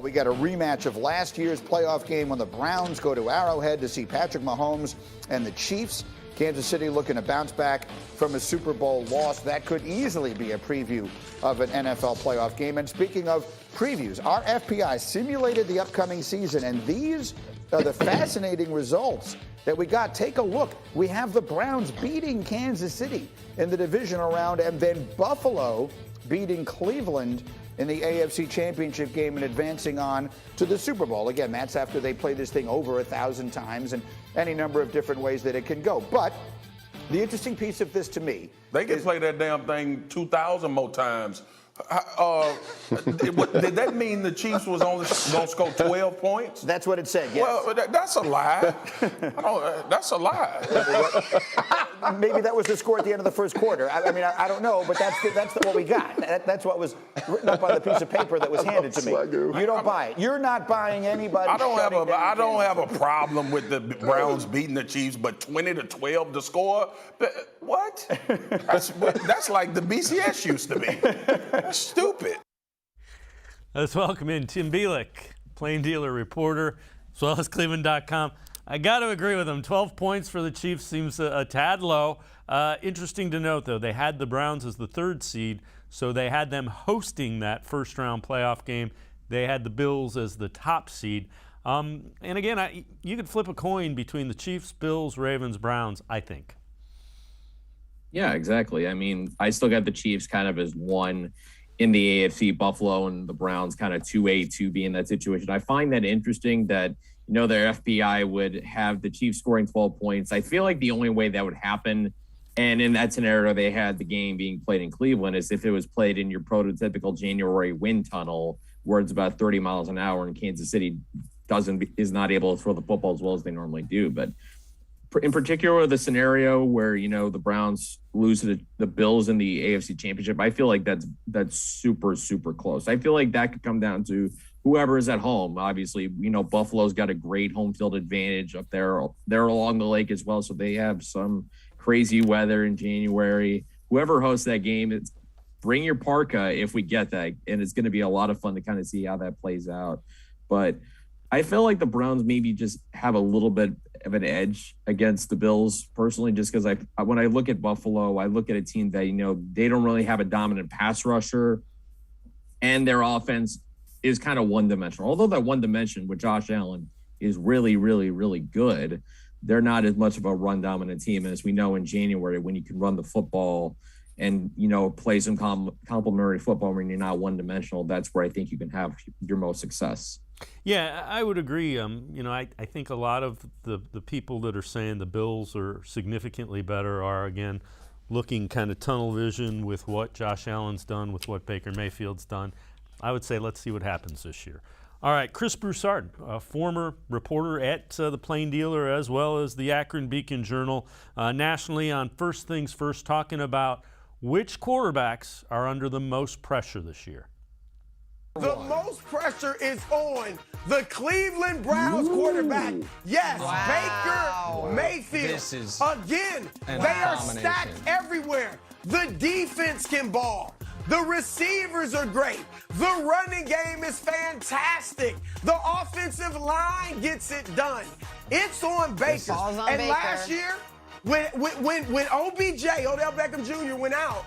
We got a rematch of last year's playoff game when the Browns go to Arrowhead to see Patrick Mahomes and the Chiefs. Kansas City looking to bounce back from a Super Bowl loss. That could easily be a preview of an NFL playoff game. And speaking of previews, our FPI simulated the upcoming season, and these are the fascinating results that we got. Take a look. We have the Browns beating Kansas City in the divisional round, and then Buffalo beating Cleveland in the AFC Championship game and advancing on to the Super Bowl. Again, that's after they play this thing over 1,000 times and any number of different ways that it can go. But the interesting piece of this to me, They can play that damn thing 2,000 more times. Did that mean the Chiefs was only going to score 12 points? That's what it said, yes. Well, that's a lie. That's a lie. Maybe that was the score at the end of the first quarter. I mean, I don't know, but that's what we got. That's what was written up on the piece of paper that was handed to me. You don't buy it. You're not buying anybody. I don't have a problem with the Browns beating the Chiefs, but 20-12 to score? What? That's like the BCS used to be. Stupid. Let's welcome in Tim Bielik, Plain Dealer reporter, as well as cleveland.com. I got to agree with him. 12 points for the Chiefs seems a tad low. Interesting to note, though, they had the Browns as the third seed, so they had them hosting that first-round playoff game. They had the Bills as the top seed. And again, you could flip a coin between the Chiefs, Bills, Ravens, Browns, I think. Yeah, exactly. I mean, I still got the Chiefs kind of as one in the AFC, Buffalo and the Browns kind of 2A, 2B in that situation. I find that interesting that, you know, their FBI would have the Chiefs scoring 12 points. I feel like the only way that would happen, and in that scenario they had the game being played in Cleveland, is if it was played in your prototypical January wind tunnel where it's about 30 miles an hour and Kansas City is not able to throw the football as well as they normally do. But in particular, the scenario where, you know, the Browns lose to the Bills in the AFC Championship, I feel like that's super, super close. I feel like that could come down to whoever is at home. Obviously, you know, Buffalo's got a great home field advantage up there. They're along the lake as well, so they have some crazy weather in January. Whoever hosts that game, bring your parka if we get that, and it's going to be a lot of fun to kind of see how that plays out. But I feel like the Browns maybe just have a little bit of an edge against the Bills personally, just because when I look at Buffalo, I look at a team that, you know, they don't really have a dominant pass rusher, and their offense is kind of one-dimensional. Although that one dimension with Josh Allen is really, really, really good, they're not as much of a run-dominant team. And as we know in January, when you can run the football and, you know, play some complementary football when you're not one-dimensional, that's where I think you can have your most success. Yeah, I would agree. You know, I think a lot of the people that are saying the Bills are significantly better are, again, looking kind of tunnel vision with what Josh Allen's done, with what Baker Mayfield's done. I would say let's see what happens this year. All right, Chris Broussard, a former reporter at the Plain Dealer as well as the Akron Beacon Journal, nationally on First Things First, talking about which quarterbacks are under the most pressure this year. The most pressure is on the Cleveland Browns quarterback. Yes, Baker Mayfield. This is again, they are stacked everywhere. The defense can ball. The receivers are great. The running game is fantastic. The offensive line gets it done. It's on Baker. And last year, when OBJ, Odell Beckham Jr. went out,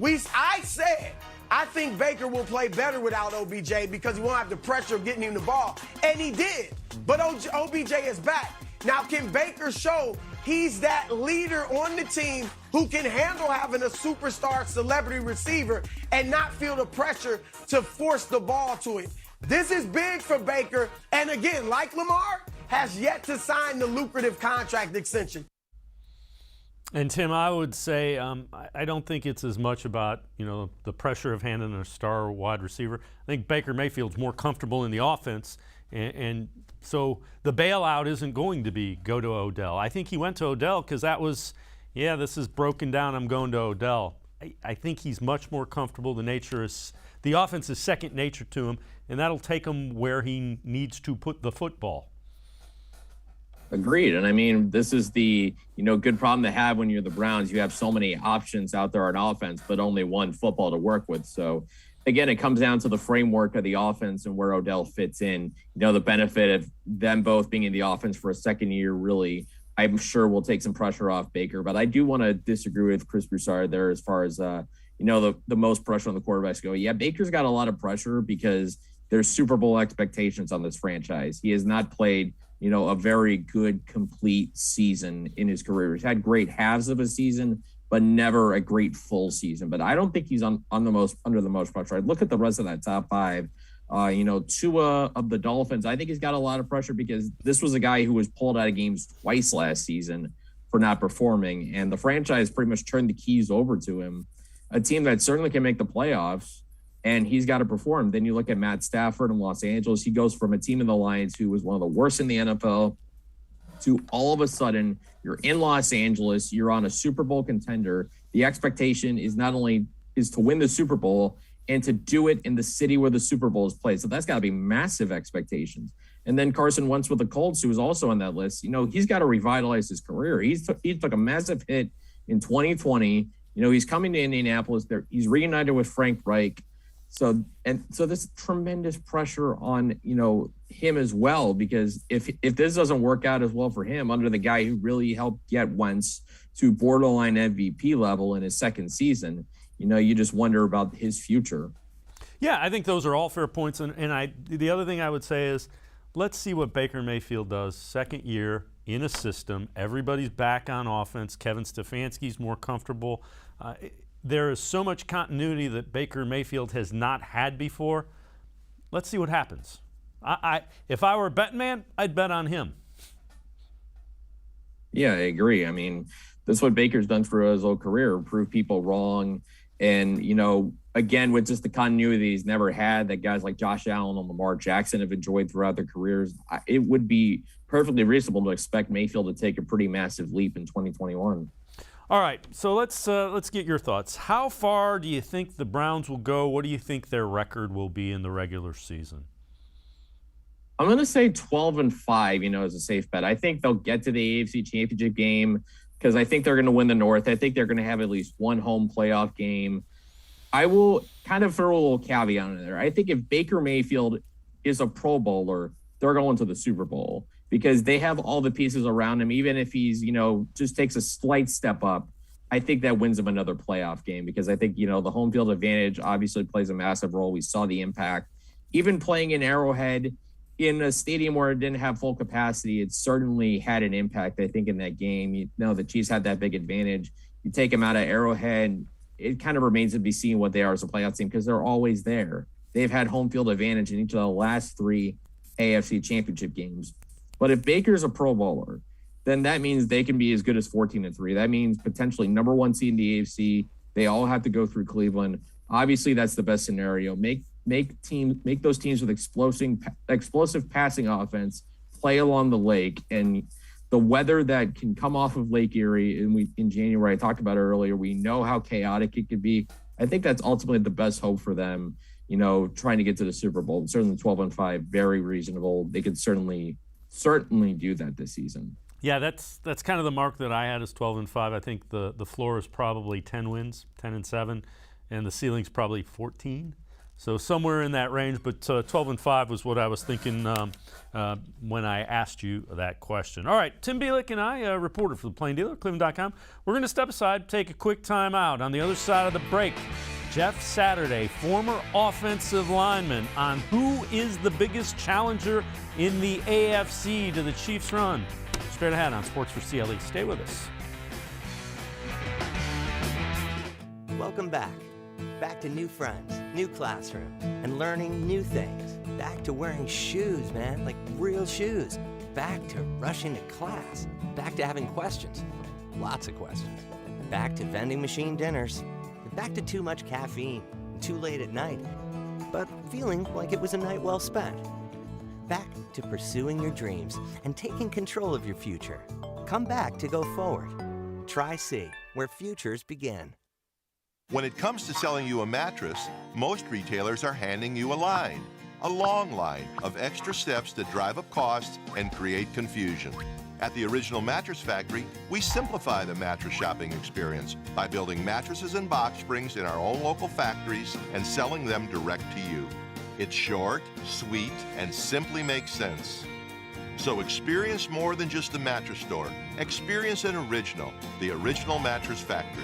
I said, I think Baker will play better without OBJ because he won't have the pressure of getting him the ball. And he did. But OBJ is back. Now, can Baker show he's that leader on the team who can handle having a superstar celebrity receiver and not feel the pressure to force the ball to him? This is big for Baker. And again, like Lamar, has yet to sign the lucrative contract extension. And Tim, I would say I don't think it's as much about the pressure of handing a star wide receiver. I think Baker Mayfield's more comfortable in the offense, and so the bailout isn't going to be go to Odell. I think he went to Odell because that was, this is broken down. I'm going to Odell. I think he's much more comfortable. The offense is second nature to him, and that'll take him where he needs to put the football. Agreed. And I mean, this is the, good problem to have when you're the Browns. You have so many options out there on offense, but only one football to work with. So again, it comes down to the framework of the offense and where Odell fits in. The benefit of them both being in the offense for a second year really, I'm sure, will take some pressure off Baker. But I do want to disagree with Chris Broussard there as far as, the most pressure on the quarterbacks go. Yeah, Baker's got a lot of pressure because there's Super Bowl expectations on this franchise. He has not played a very good, complete season in his career. He's had great halves of a season, but never a great full season. But I don't think he's under the most pressure. I look at the rest of that top five. Tua of the Dolphins, I think he's got a lot of pressure because this was a guy who was pulled out of games twice last season for not performing. And the franchise pretty much turned the keys over to him, a team that certainly can make the playoffs. And he's got to perform. Then you look at Matt Stafford in Los Angeles. He goes from a team in the Lions who was one of the worst in the NFL to all of a sudden you're in Los Angeles. You're on a Super Bowl contender. The expectation is not only is to win the Super Bowl and to do it in the city where the Super Bowl is played. So that's got to be massive expectations. And then Carson Wentz with the Colts, who was also on that list. He's got to revitalize his career. He took a massive hit in 2020. He's coming to Indianapolis. He's reunited with Frank Reich. So there's tremendous pressure on, him as well, because if this doesn't work out as well for him under the guy who really helped get Wentz to borderline MVP level in his second season, you just wonder about his future. Yeah, I think those are all fair points. And the other thing I would say is let's see what Baker Mayfield does second year in a system. Everybody's back on offense. Kevin Stefanski's more comfortable. There is so much continuity that Baker Mayfield has not had before. Let's see what happens. If I were a betting man, I'd bet on him. Yeah, I agree. I mean, that's what Baker's done for his whole career, prove people wrong. And, again, with just the continuity he's never had that guys like Josh Allen and Lamar Jackson have enjoyed throughout their careers, it would be perfectly reasonable to expect Mayfield to take a pretty massive leap in 2021. All right, so let's get your thoughts. How far do you think the Browns will go? What do you think their record will be in the regular season? I'm going to say 12-5, as a safe bet. I think they'll get to the AFC Championship game because I think they're going to win the North. I think they're going to have at least one home playoff game. I will kind of throw a little caveat in there. I think if Baker Mayfield is a Pro Bowler, they're going to the Super Bowl, because they have all the pieces around him. Even if he's, just takes a slight step up, I think that wins him another playoff game, because I think, the home field advantage obviously plays a massive role. We saw the impact. Even playing in Arrowhead in a stadium where it didn't have full capacity, it certainly had an impact, I think, in that game. The Chiefs had that big advantage. You take them out of Arrowhead, it kind of remains to be seen what they are as a playoff team, because they're always there. They've had home field advantage in each of the last 3 AFC Championship games. But if Baker's a Pro Bowler, then that means they can be as good as 14-3. That means potentially number 1 seed in the AFC. They all have to go through Cleveland. Obviously, that's the best scenario. make those teams with explosive passing offense play along the lake. And the weather that can come off of Lake Erie in January, I talked about it earlier, we know how chaotic it could be. I think that's ultimately the best hope for them, trying to get to the Super Bowl. Certainly 12-5, very reasonable. They could certainly do that this season. Yeah, that's kind of the mark that I had is 12-5. I think the floor is probably 10 wins, 10-7, and the ceiling's probably 14. So somewhere in that range, but 12-5 was what I was thinking when I asked you that question. All right, Tim Bielik and I, reporter for the Plain Dealer, cleveland.com. We're going to step aside, take a quick time out. On the other side of the break, Jeff Saturday, former offensive lineman, on who is the biggest challenger in the AFC to the Chiefs' run. Straight ahead on Sports4CLE. Stay with us. Welcome back. Back to new friends, new classroom, and learning new things. Back to wearing shoes, man, like real shoes. Back to rushing to class. Back to having questions. Lots of questions. Back to vending machine dinners. Back to too much caffeine, too late at night, but feeling like it was a night well spent. Back to pursuing your dreams and taking control of your future. Come back to go forward. Try C, where futures begin. When it comes to selling you a mattress, most retailers are handing you a line, a long line of extra steps that drive up costs and create confusion. At the Original Mattress Factory, we simplify the mattress shopping experience by building mattresses and box springs in our own local factories and selling them direct to you. It's short, sweet, and simply makes sense. So experience more than just the mattress store. Experience an original, the Original Mattress Factory.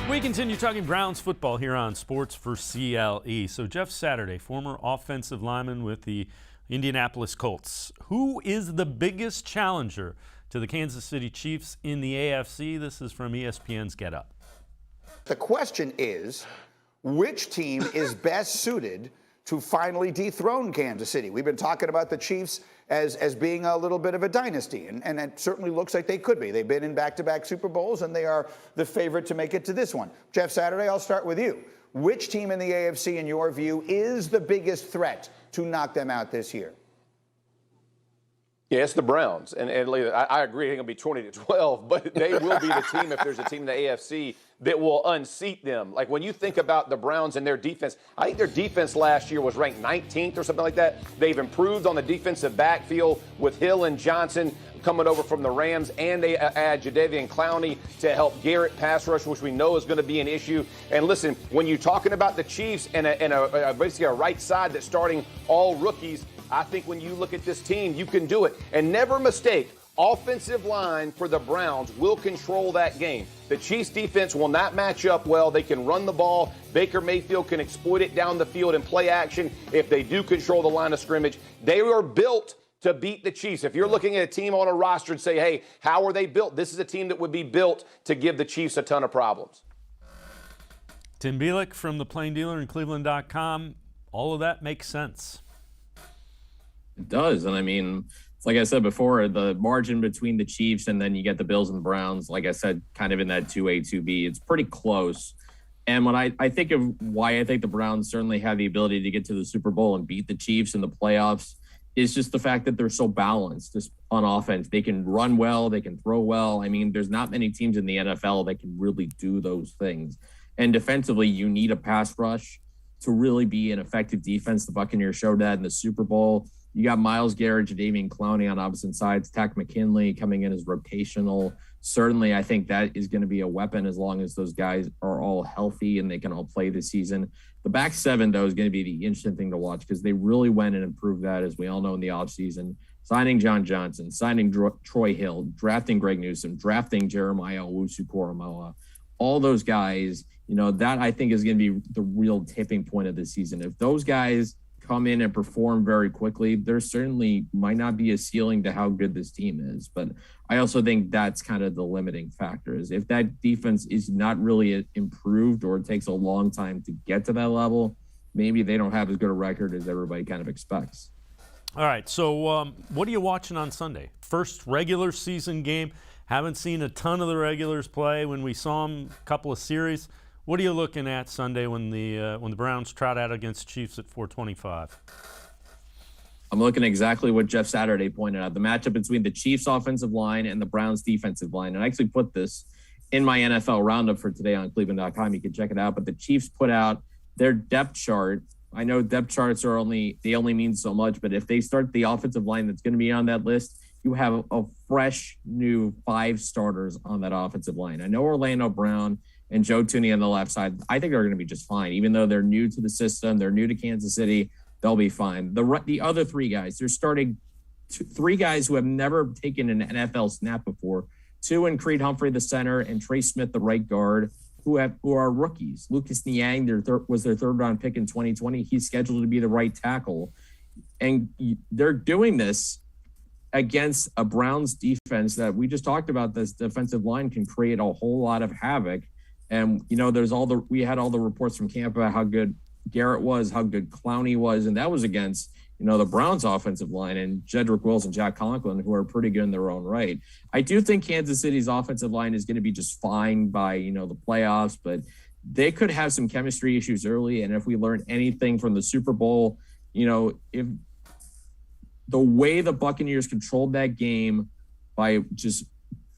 We continue talking Browns football here on Sports4CLE. So Jeff Saturday, former offensive lineman with the Indianapolis Colts. Who is the biggest challenger to the Kansas City Chiefs in the AFC? This is from ESPN's Get Up. The question is, which team is best suited to finally dethrone Kansas City? We've been talking about the Chiefs as being a little bit of a dynasty, and it certainly looks like they could be. They've been in back-to-back Super Bowls, and they are the favorite to make it to this one. Jeff Saturday, I'll start with you. Which team in the AFC, in your view, is the biggest threat to knock them out this year? Yeah, it's the Browns. And I agree, it's going to be 20-12, but they will be the team, if there's a team in the AFC, that will unseat them. Like when you think about the Browns and their defense, I think their defense last year was ranked 19th or something like that. They've improved on the defensive backfield with Hill and Johnson coming over from the Rams, and they add Jadeveon Clowney to help Garrett pass rush, which we know is going to be an issue. And listen, when you're talking about the Chiefs and basically a right side that's starting all rookies, I think when you look at this team, you can do it. And never mistake, offensive line for the Browns will control that game. The Chiefs defense will not match up well. They can run the ball. Baker Mayfield can exploit it down the field and play action if they do control the line of scrimmage. They are built to beat the Chiefs. If you're looking at a team on a roster and say, hey, how are they built? This is a team that would be built to give the Chiefs a ton of problems. Tim Bielik from the Plain Dealer and cleveland.com. All of that makes sense. It does. And I mean, like I said before, the margin between the Chiefs and then you get the Bills and the Browns, like I said, kind of in that 2A, 2B, it's pretty close. And when I think of why I think the Browns certainly have the ability to get to the Super Bowl and beat the Chiefs in the playoffs is just the fact that they're so balanced just on offense. They can run well, they can throw well. I mean, there's not many teams in the NFL that can really do those things. And defensively, you need a pass rush to really be an effective defense. The Buccaneers showed that in the Super Bowl. You got Myles Garrett, Jadeveon Clowney on opposite sides, Tack McKinley coming in as rotational. Certainly, I think that is going to be a weapon as long as those guys are all healthy and they can all play this season. The back seven, though, is going to be the interesting thing to watch because they really went and improved that, as we all know, in the offseason. Signing John Johnson, signing Troy Hill, drafting Greg Newsome, drafting Jeremiah Owusu-Koramoah. All those guys, that I think is going to be the real tipping point of the season. If those guys come in and perform very quickly, there certainly might not be a ceiling to how good this team is. But I also think that's kind of the limiting factor is if that defense is not really improved or it takes a long time to get to that level, maybe they don't have as good a record as everybody kind of expects. All right, so what are you watching on Sunday? First regular season game. Haven't seen a ton of the regulars play. When we saw them, a couple of series. What are you looking at Sunday when the Browns trot out against Chiefs at 4:25? I'm looking at exactly what Jeff Saturday pointed out, the matchup between the Chiefs offensive line and the Browns defensive line. And I actually put this in my NFL roundup for today on cleveland.com. You can check it out. But the Chiefs put out their depth chart. I know depth charts only mean so much, but if they start the offensive line that's going to be on that list, you have a fresh new 5 starters on that offensive line. I know Orlando Brown and Joe Thuney on the left side, I think they're going to be just fine. Even though they're new to the system, they're new to Kansas City, they'll be fine. The other 3 guys, they're starting 3 guys who have never taken an NFL snap before, 2 in Creed Humphrey, the center, and Trey Smith, the right guard, who are rookies. Lucas Niang was their 3rd-round pick in 2020. He's scheduled to be the right tackle. And they're doing this against a Browns defense that we just talked about. This defensive line can create a whole lot of havoc. And, we had all the reports from camp about how good Garrett was, how good Clowney was. And that was against, the Browns offensive line and Jedrick Wills and Jack Conklin, who are pretty good in their own right. I do think Kansas City's offensive line is going to be just fine by, the playoffs, but they could have some chemistry issues early. And if we learn anything from the Super Bowl, if the way the Buccaneers controlled that game by just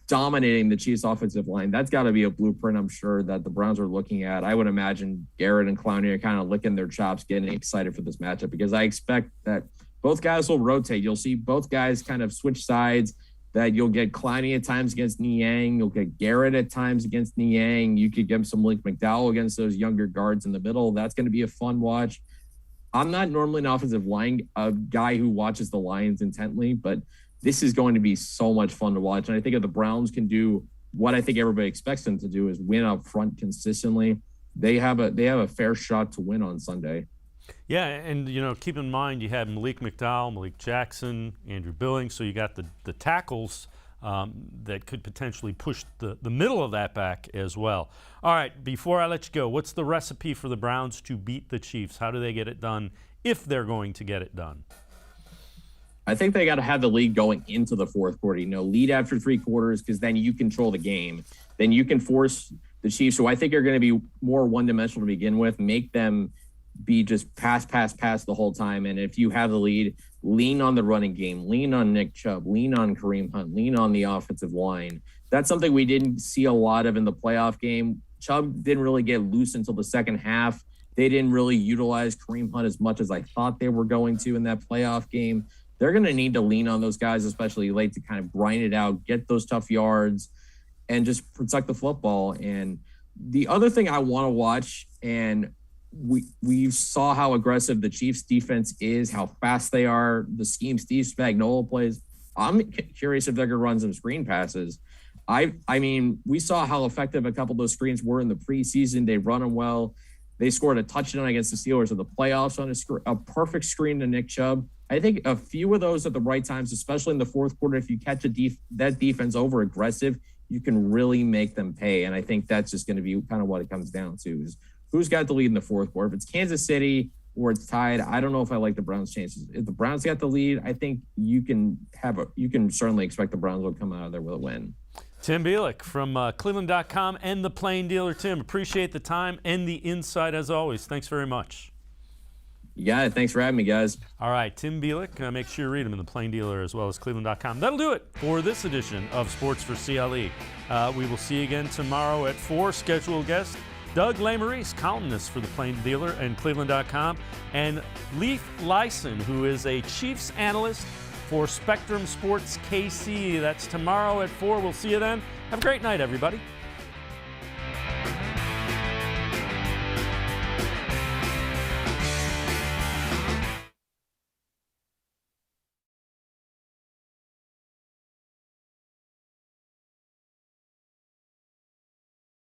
dominating the Chiefs offensive line, that's got to be a blueprint, I'm sure, that the Browns are looking at. I would imagine Garrett and Clowney are kind of licking their chops, getting excited for this matchup, because I expect that both guys will rotate. You'll see both guys kind of switch sides, that you'll get Clowney at times against Niang. You'll get Garrett at times against Niang. You could get some Malik McDowell against those younger guards in the middle. That's going to be a fun watch. I'm not normally an offensive line guy who watches the Lions intently, but this is going to be so much fun to watch. And I think if the Browns can do what I think everybody expects them to do, is win up front consistently, they have a fair shot to win on Sunday. Yeah, and keep in mind you have Malik McDowell, Malik Jackson, Andrew Billings, so you got the tackles that could potentially push the middle of that back as well. All right, before I let you go, what's the recipe for the Browns to beat the Chiefs? How do they get it done if they're going to get it done? I think they got to have the lead going into the fourth quarter. Lead after 3 quarters, because then you control the game. Then you can force the Chiefs, who I think are going to be more one-dimensional to begin with, make them be just pass the whole time. And if you have the lead, lean on the running game, lean on Nick Chubb, lean on Kareem Hunt, lean on the offensive line. That's something we didn't see a lot of in the playoff game. Chubb didn't really get loose until the second half. They didn't really utilize Kareem Hunt as much as I thought they were going to in that playoff game. They're going to need to lean on those guys, especially late, to kind of grind it out, get those tough yards, and just protect the football. And the other thing I want to watch, and we saw how aggressive the Chiefs defense is, how fast they are, the scheme Steve Spagnuolo plays. I'm curious if they're going to run some screen passes. I mean, we saw how effective a couple of those screens were in the preseason. They run them well. They scored a touchdown against the Steelers in the playoffs on a perfect screen to Nick Chubb. I think a few of those at the right times, especially in the fourth quarter, if you catch that defense over aggressive, you can really make them pay. And I think that's just going to be kind of what it comes down to, is who's got the lead in the fourth quarter. If it's Kansas City or it's tied, I don't know if I like the Browns' chances. If the Browns got the lead, I think you can certainly expect the Browns will come out of there with a win. Tim Bielik from cleveland.com and the Plain Dealer. Tim, appreciate the time and the insight as always. Thanks very much. You got it. Thanks for having me, guys. All right, Tim Bielik. Make sure you read him in the Plain Dealer as well as cleveland.com. That'll do it for this edition of Sports for CLE. We will see you again tomorrow at 4. Scheduled guest, Doug Lesmerises, columnist for the Plain Dealer and cleveland.com, and Leif Lyson, who is a Chiefs analyst for Spectrum Sports KC. That's tomorrow at 4. We'll see you then. Have a great night, everybody.